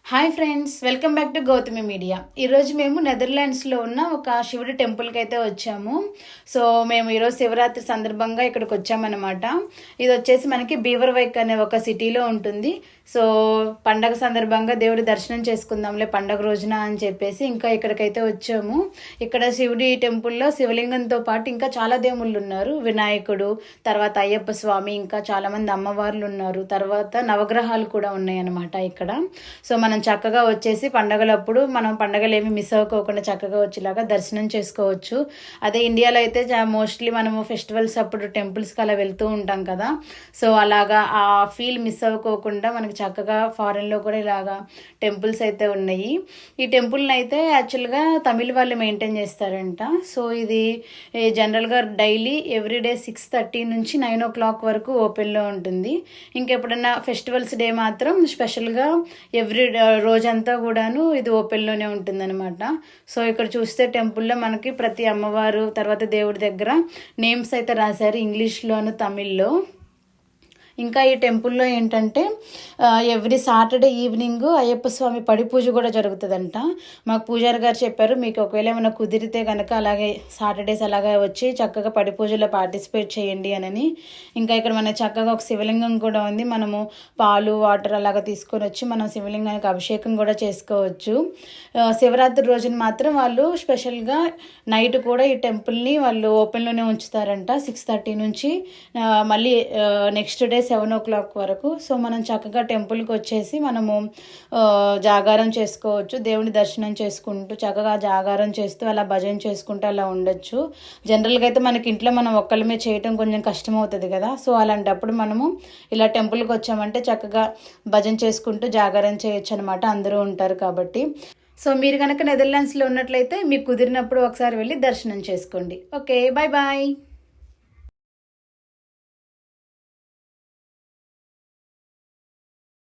Hi friends, welcome back to Gautami media. ఈరోజు మేము నెదర్లాండ్స్లో ఉన్న ఒక శివుడి టెంపుల్కి అయితే వచ్చాము. సో మేము ఈరోజు శివరాత్రి సందర్భంగా ఇక్కడికి వచ్చామన్నమాట. ఇది వచ్చేసి మనకి బీవర్వైక్ అనే ఒక సిటీలో ఉంటుంది. సో పండగ సందర్భంగా దేవుడి దర్శనం చేసుకుందాంలే పండగ రోజున అని చెప్పేసి ఇంకా ఇక్కడికైతే వచ్చాము. ఇక్కడ శివుడి టెంపుల్లో శివలింగంతో పాటు ఇంకా చాలా దేవుళ్ళు ఉన్నారు. వినాయకుడు, తర్వాత అయ్యప్ప స్వామి, ఇంకా చాలామంది అమ్మవార్లు ఉన్నారు. తర్వాత నవగ్రహాలు కూడా ఉన్నాయి అన్నమాట ఇక్కడ. సో మనం చక్కగా వచ్చేసి పండగలప్పుడు మనం పండగలు ఏమి మిస్ అవ్వకోకుండా చక్కగా వచ్చేలాగా దర్శనం చేసుకోవచ్చు. అదే ఇండియాలో అయితే మోస్ట్లీ మనము ఫెస్టివల్స్ అప్పుడు టెంపుల్స్కి అలా వెళ్తూ ఉంటాం కదా. సో అలాగా ఆ ఫీల్ మిస్ అవ్వకోకుండా మనకి చక్కగా ఫారెన్లో కూడా ఇలాగా టెంపుల్స్ అయితే ఉన్నాయి. ఈ టెంపుల్ని అయితే యాక్చువల్గా తమిళ వాళ్ళు మెయింటైన్ చేస్తారంట. సో ఇది జనరల్గా డైలీ ఎవ్రీడే 6:30 నుంచి 9 o'clock వరకు ఓపెన్లో ఉంటుంది. ఇంకెప్పుడన్నా ఫెస్టివల్స్ డే మాత్రం స్పెషల్గా ఎవ్రీ రోజంతా కూడాను ఇది ఓపెన్లోనే ఉంటుందన్నమాట. సో ఇక్కడ చూస్తే టెంపుల్లో మనకి ప్రతి అమ్మవారు తర్వాత దేవుడి దగ్గర నేమ్స్ అయితే రాశారు ఇంగ్లీష్లోను తమిళ్లో. ఇంకా ఈ టెంపుల్లో ఏంటంటే ఎవ్రీ సాటర్డే ఈవినింగ్ అయ్యప్ప స్వామి పడి పూజ కూడా జరుగుతుందంట. మాకు పూజారి గారు చెప్పారు, మీకు ఒకవేళ ఏమైనా కుదిరితే కనుక అలాగే సాటర్డేస్ అలాగే వచ్చి చక్కగా పడి పూజలో పార్టిసిపేట్ చేయండి అని. ఇంకా ఇక్కడ మనకి చక్కగా ఒక శివలింగం కూడా ఉంది. మనము పాలు వాటర్ అలాగా తీసుకొని వచ్చి మనం శివలింగానికి అభిషేకం కూడా చేసుకోవచ్చు. శివరాత్రి రోజున మాత్రం వాళ్ళు స్పెషల్గా నైట్ కూడా ఈ టెంపుల్ని వాళ్ళు ఓపెన్లోనే ఉంచుతారంట 6:30 నుంచి మళ్ళీ నెక్స్ట్ డే 7 o'clock వరకు. సో మనం చక్కగా టెంపుల్కి వచ్చేసి మనము జాగారం చేసుకోవచ్చు. దేవుని దర్శనం చేసుకుంటూ చక్కగా జాగారం చేస్తూ అలా భజన చేసుకుంటూ అలా ఉండొచ్చు. జనరల్గా అయితే మనకి ఇంట్లో మనం ఒక్కళ్ళమే చేయటం కొంచెం కష్టం అవుతుంది కదా. సో అలాంటప్పుడు మనము ఇలా టెంపుల్కి వచ్చామంటే చక్కగా భజన చేసుకుంటూ జాగారం చేయొచ్చు అనమాట. అందరూ ఉంటారు కాబట్టి. సో మీరు కనుక నెదర్లాండ్స్లో ఉన్నట్లయితే మీకు కుదిరినప్పుడు ఒకసారి వెళ్ళి దర్శనం చేసుకోండి. Okay, bye bye.